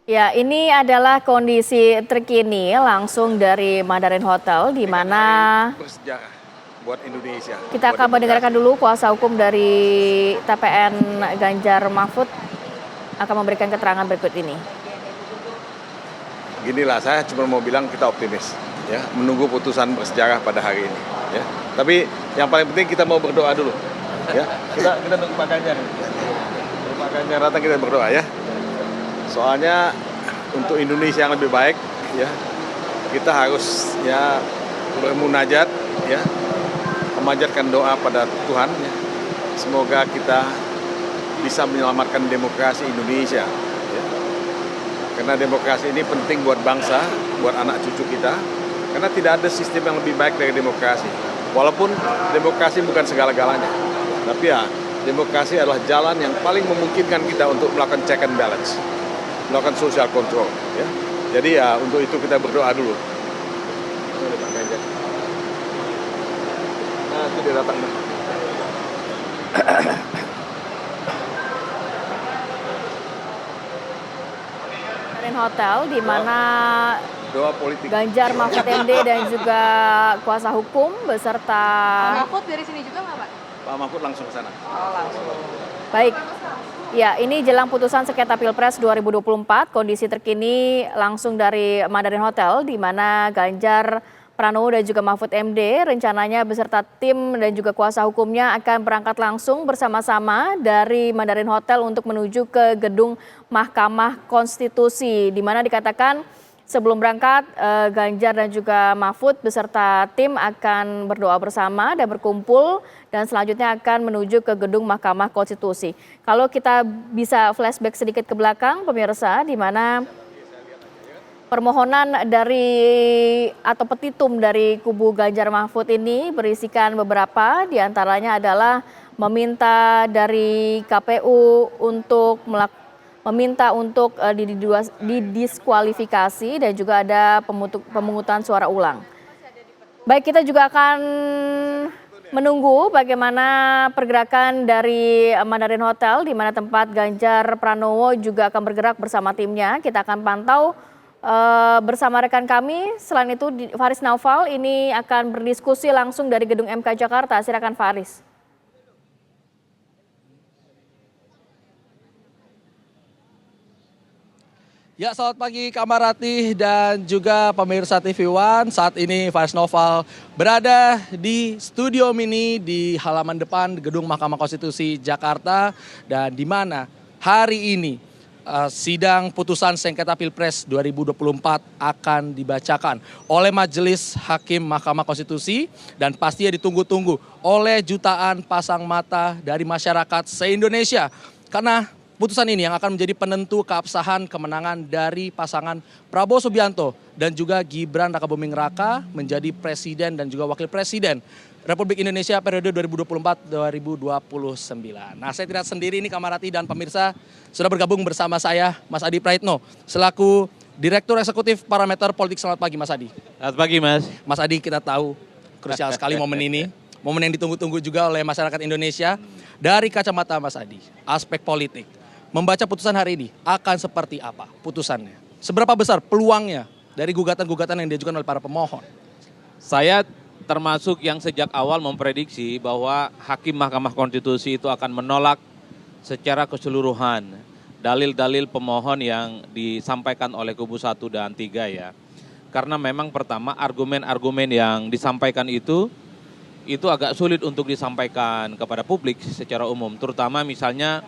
Ya, ini adalah kondisi terkini langsung dari Mandarin Hotel di Ini kan mana hari bersejarah buat Indonesia, kita buat akan mendengarkan demokrasi. dulu kuasa hukum dari TPN Ganjar Mahfud akan memberikan keterangan berikut ini. Ginilah, saya cuma mau bilang kita optimis, ya, menunggu putusan bersejarah pada hari ini, ya. Tapi yang paling penting kita mau berdoa dulu, ya. Kita nunggu Pak Ganjar. Pak Ganjar datang kita berdoa, ya. Soalnya untuk Indonesia yang lebih baik, ya, kita harus ya bermunajat, ya, memanjatkan doa pada Tuhan, ya. Semoga kita bisa menyelamatkan demokrasi Indonesia, ya. Karena demokrasi ini penting buat bangsa, buat anak cucu kita. Karena tidak ada sistem yang lebih baik dari demokrasi. Walaupun demokrasi bukan segala-galanya, tapi ya demokrasi adalah jalan yang paling memungkinkan kita untuk melakukan check and balance, melakukan social control. Ya. Jadi ya untuk itu kita berdoa dulu. Nah, itu dia datang. Mandarin Hotel di mana Doa politik. Ganjar Mahfud MD dan juga kuasa hukum beserta Pak Mahfud dari sini juga nggak, Pak? Pak Mahfud langsung ke sana. Oh, langsung. baik. Ya, ini jelang putusan sengketa Pilpres 2024, kondisi terkini langsung dari Mandarin Hotel di mana Ganjar Pranowo dan juga Mahfud MD rencananya beserta tim dan juga kuasa hukumnya akan berangkat langsung bersama-sama dari Mandarin Hotel untuk menuju ke gedung Mahkamah Konstitusi di mana dikatakan sebelum berangkat Ganjar dan juga Mahfud beserta tim akan berdoa bersama dan berkumpul dan selanjutnya akan menuju ke gedung Mahkamah Konstitusi. Kalau kita bisa flashback sedikit ke belakang pemirsa di mana permohonan dari atau petitum dari kubu Ganjar Mahfud ini berisikan beberapa, diantaranya adalah meminta dari KPU untuk meminta untuk didiskualifikasi dan juga ada pemungutan suara ulang. Baik, kita juga akan menunggu bagaimana pergerakan dari Mandarin Hotel di mana tempat Ganjar Pranowo juga akan bergerak bersama timnya. Kita akan pantau bersama rekan kami. Selain itu Faris Naufal ini akan berdiskusi langsung dari gedung MK Jakarta. Silakan Faris. Ya, selamat pagi Kamarati dan juga pemirsa TV One. Saat ini Faris Naufal berada di studio mini di halaman depan Gedung Mahkamah Konstitusi Jakarta dan di mana hari ini sidang putusan sengketa Pilpres 2024 akan dibacakan oleh Majelis Hakim Mahkamah Konstitusi dan pastinya ditunggu-tunggu oleh jutaan pasang mata dari masyarakat se-Indonesia. Karena putusan ini yang akan menjadi penentu keabsahan kemenangan dari pasangan Prabowo Subianto dan juga Gibran Rakabuming Raka menjadi presiden dan juga wakil presiden Republik Indonesia periode 2024-2029. Nah, saya tidak sendiri ini Kamarati dan pemirsa sudah bergabung bersama saya Mas Adi Praitno selaku Direktur Eksekutif Parameter Politik. Selamat pagi Mas Adi. Selamat pagi Mas. Mas Adi, kita tahu krusial sekali momen ini. Momen yang ditunggu-tunggu juga oleh masyarakat Indonesia. Dari kacamata Mas Adi, aspek politik. Membaca putusan hari ini akan seperti apa putusannya? Seberapa besar peluangnya dari gugatan-gugatan yang diajukan oleh para pemohon? Saya termasuk yang sejak awal memprediksi bahwa Hakim Mahkamah Konstitusi itu akan menolak secara keseluruhan dalil-dalil pemohon yang disampaikan oleh kubu 1 dan 3 ya. Karena memang pertama argumen-argumen yang disampaikan itu agak sulit untuk disampaikan kepada publik secara umum. Terutama misalnya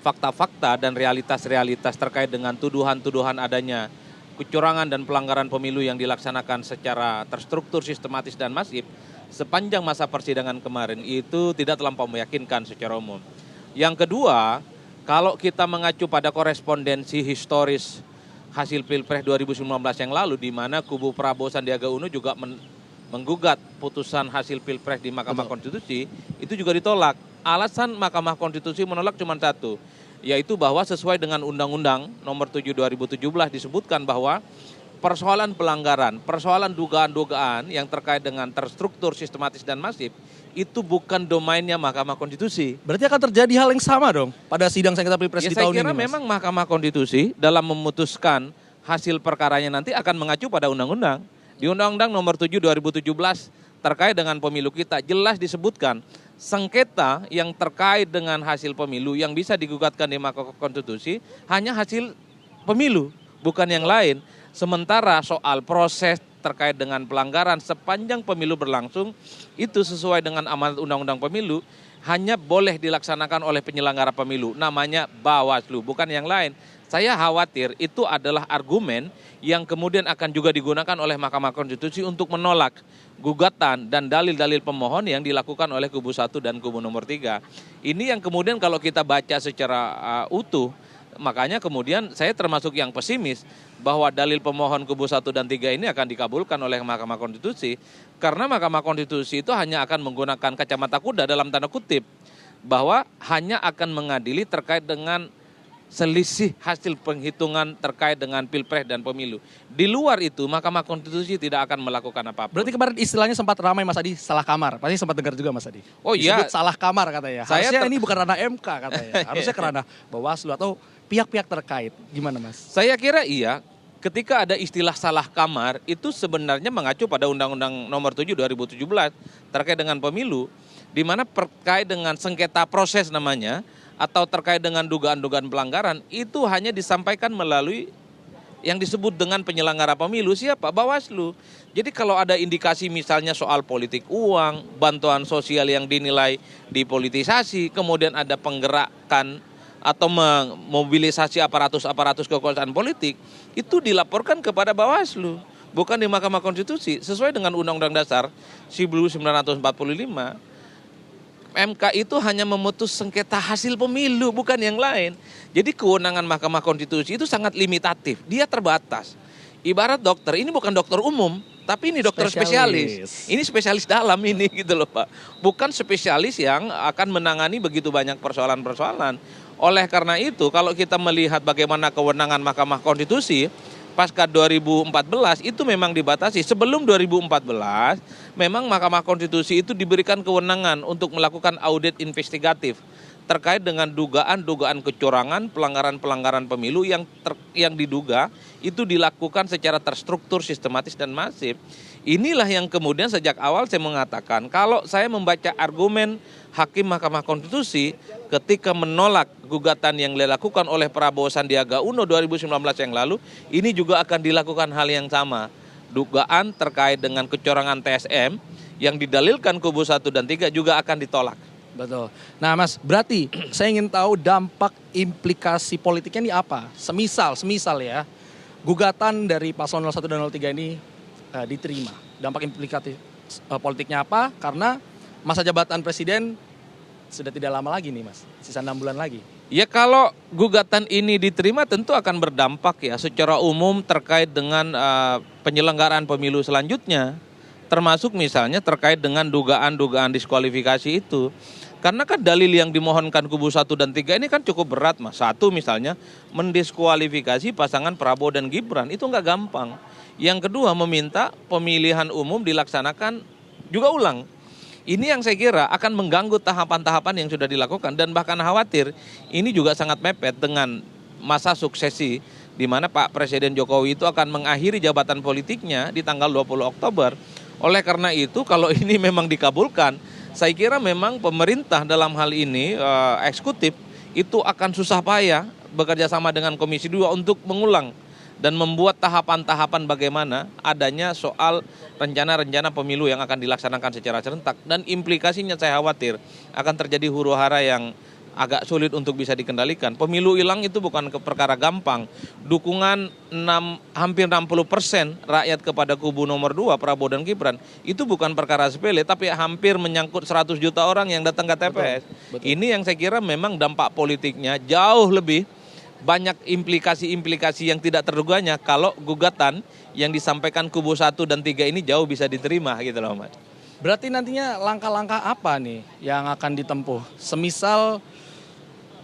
fakta-fakta dan realitas-realitas terkait dengan tuduhan-tuduhan adanya kecurangan dan pelanggaran pemilu yang dilaksanakan secara terstruktur, sistematis dan masif sepanjang masa persidangan kemarin itu tidak terlampau meyakinkan secara umum. Yang kedua, kalau kita mengacu pada korespondensi historis hasil Pilpres 2019 yang lalu di mana kubu Prabowo Sandiaga Uno juga menggugat putusan hasil Pilpres di Mahkamah Konstitusi, itu juga ditolak. Alasan Mahkamah Konstitusi menolak cuma satu, yaitu bahwa sesuai dengan Undang-Undang Nomor 7 2017 disebutkan bahwa persoalan pelanggaran, persoalan dugaan-dugaan yang terkait dengan terstruktur, sistematis dan masif itu bukan domainnya Mahkamah Konstitusi. Berarti akan terjadi hal yang sama dong pada sidang sengketa Pilpres Ya, di saya tahun ini, kira Mas? memang Mahkamah Konstitusi dalam memutuskan hasil perkaranya nanti akan mengacu pada undang-undang. Di Undang-Undang Nomor 7 2017 terkait dengan pemilu kita jelas disebutkan sengketa yang terkait dengan hasil pemilu yang bisa digugatkan di Mahkamah Konstitusi hanya hasil pemilu, bukan yang lain. Sementara soal proses terkait dengan pelanggaran sepanjang pemilu berlangsung itu sesuai dengan amanat Undang-Undang Pemilu hanya boleh dilaksanakan oleh penyelenggara pemilu, namanya Bawaslu, bukan yang lain. Saya khawatir itu adalah argumen yang kemudian akan juga digunakan oleh Mahkamah Konstitusi untuk menolak gugatan dan dalil-dalil pemohon yang dilakukan oleh kubu 1 dan kubu nomor 3. Ini yang kemudian kalau kita baca secara utuh, makanya kemudian saya termasuk yang pesimis bahwa dalil pemohon kubu 1 dan 3 ini akan dikabulkan oleh Mahkamah Konstitusi karena Mahkamah Konstitusi itu hanya akan menggunakan kacamata kuda dalam tanda kutip bahwa hanya akan mengadili terkait dengan selisih hasil penghitungan terkait dengan Pilpres dan pemilu. Di luar itu Mahkamah Konstitusi tidak akan melakukan apa-apa. Berarti kemarin istilahnya sempat ramai Mas Adi, salah kamar. Pasti sempat dengar juga Mas Adi. Oh iya. Disebut salah kamar katanya. Harusnya ini bukan ranah MK katanya. Harusnya ke ranah Bawaslu atau pihak-pihak terkait. Gimana Mas? Saya kira iya. Ketika ada istilah salah kamar, itu sebenarnya mengacu pada Undang-Undang Nomor 7 2017 terkait dengan pemilu, di mana terkait dengan sengketa proses namanya, atau terkait dengan dugaan-dugaan pelanggaran, itu hanya disampaikan melalui yang disebut dengan penyelenggara pemilu, siapa? Bawaslu. Jadi kalau ada indikasi misalnya soal politik uang, bantuan sosial yang dinilai dipolitisasi, kemudian ada penggerakan atau memobilisasi aparatus kekuasaan politik, itu dilaporkan kepada Bawaslu, bukan di Mahkamah Konstitusi. Sesuai dengan Undang-Undang Dasar 1945, MK itu hanya memutus sengketa hasil pemilu, bukan yang lain. Jadi kewenangan Mahkamah Konstitusi itu sangat limitatif, dia terbatas. Ibarat dokter, ini bukan dokter umum, tapi ini dokter spesialis. Ini spesialis dalam ini gitu loh Pak. Bukan spesialis yang akan menangani begitu banyak persoalan-persoalan. Oleh karena itu, kalau kita melihat bagaimana kewenangan Mahkamah Konstitusi, pasca 2014 itu memang dibatasi. Sebelum 2014, memang Mahkamah Konstitusi itu diberikan kewenangan untuk melakukan audit investigatif terkait dengan dugaan-dugaan kecurangan, pelanggaran-pelanggaran pemilu yang diduga itu dilakukan secara terstruktur, sistematis, dan masif. Inilah yang kemudian sejak awal saya mengatakan, kalau saya membaca argumen Hakim Mahkamah Konstitusi ketika menolak gugatan yang dilakukan oleh Prabowo Sandiaga Uno 2019 yang lalu, ini juga akan dilakukan hal yang sama. Dugaan terkait dengan kecurangan TSM yang didalilkan kubu 1 dan 3 juga akan ditolak. Betul. Nah Mas, berarti saya ingin tahu dampak implikasi politiknya ini apa? Semisal ya, gugatan dari paslon 01 dan 03 ini diterima. Dampak implikatif politiknya apa? Karena masa jabatan presiden sudah tidak lama lagi nih Mas, sisa 6 bulan lagi. Ya kalau gugatan ini diterima tentu akan berdampak ya secara umum terkait dengan penyelenggaraan pemilu selanjutnya. Termasuk misalnya terkait dengan dugaan-dugaan diskualifikasi itu. Karena kan dalil yang dimohonkan kubu 1 dan 3 ini kan cukup berat Mas. Satu misalnya mendiskualifikasi pasangan Prabowo dan Gibran, itu nggak gampang. Yang kedua meminta pemilihan umum dilaksanakan juga ulang. Ini yang saya kira akan mengganggu tahapan-tahapan yang sudah dilakukan dan bahkan khawatir ini juga sangat mepet dengan masa suksesi di mana Pak Presiden Jokowi itu akan mengakhiri jabatan politiknya di tanggal 20 Oktober. Oleh karena itu kalau ini memang dikabulkan, saya kira memang pemerintah dalam hal ini eksekutif itu akan susah payah bekerja sama dengan Komisi 2 untuk mengulang dan membuat tahapan-tahapan bagaimana adanya soal rencana-rencana pemilu yang akan dilaksanakan secara serentak. Dan implikasinya saya khawatir akan terjadi huru-hara yang agak sulit untuk bisa dikendalikan. Pemilu hilang itu bukan perkara gampang. Dukungan hampir 60% rakyat kepada kubu nomor 2 Prabowo dan Gibran itu bukan perkara sepele, tapi hampir menyangkut 100 juta orang yang datang ke TPS. Betul. Ini yang saya kira memang dampak politiknya jauh lebih banyak implikasi-implikasi yang tidak terduganya kalau gugatan yang disampaikan kubu 1 dan 3 ini jauh bisa diterima gitu loh Mas. Berarti nantinya langkah-langkah apa nih yang akan ditempuh? Semisal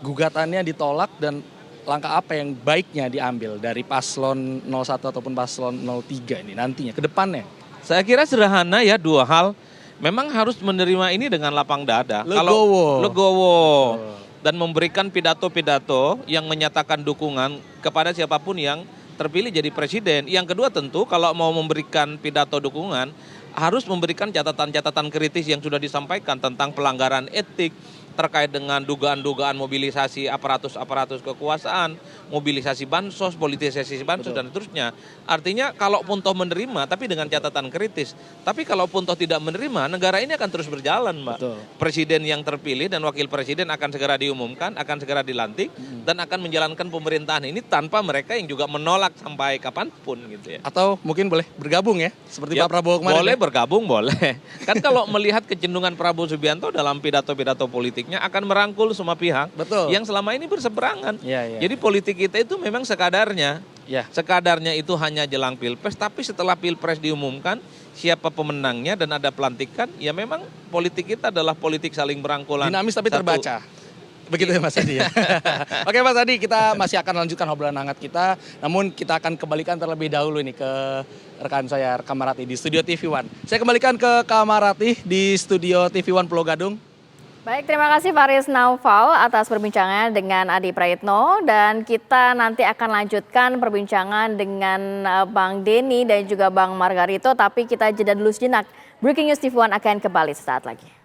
gugatannya ditolak dan langkah apa yang baiknya diambil dari paslon 01 ataupun paslon 03 ini nantinya ke depannya? Saya kira sederhana ya, dua hal. memang harus menerima ini dengan lapang dada. Legowo. Legowo. Dan memberikan pidato-pidato yang menyatakan dukungan kepada siapapun yang terpilih jadi presiden. Yang kedua tentu kalau mau memberikan pidato dukungan harus memberikan catatan-catatan kritis yang sudah disampaikan tentang pelanggaran etik terkait dengan dugaan-dugaan mobilisasi aparatus kekuasaan, mobilisasi bansos, politisasi bansos, dan seterusnya. Artinya kalau pun toh menerima tapi dengan catatan kritis. Tapi kalau pun toh tidak menerima, negara ini akan terus berjalan, Mbak. Betul. Presiden yang terpilih dan wakil presiden akan segera diumumkan, akan segera dilantik, dan akan menjalankan pemerintahan ini tanpa mereka yang juga menolak sampai kapanpun gitu ya. Atau mungkin boleh bergabung ya, seperti Ya, Pak Prabowo kemarin. boleh ya? bergabung, boleh. Kan kalau melihat kecenderungan Prabowo Subianto dalam pidato-pidato politiknya akan merangkul semua pihak Betul. yang selama ini berseberangan. Iya, iya. Jadi politik kita itu memang sekadarnya. Ya. Sekadarnya itu hanya jelang Pilpres, tapi setelah Pilpres diumumkan siapa pemenangnya dan ada pelantikan, ya memang politik kita adalah politik saling berangkulan. Dinamis tapi Satu- terbaca. Begitu ya Mas Adi ya. Oke Mas Adi, kita masih akan lanjutkan obrolan hangat kita. Namun kita akan kembalikan terlebih dahulu nih ke rekan saya Kamarati di Studio TV One. Saya kembalikan ke Kamarati di Studio TV One Pulau Gadung. Baik, terima kasih Faris Naufal atas perbincangannya dengan Adi Praitno, dan kita nanti akan lanjutkan perbincangan dengan Bang Denny dan juga Bang Margarito, tapi kita jeda dulu sejenak. Breaking News TV One akan kembali sesaat lagi.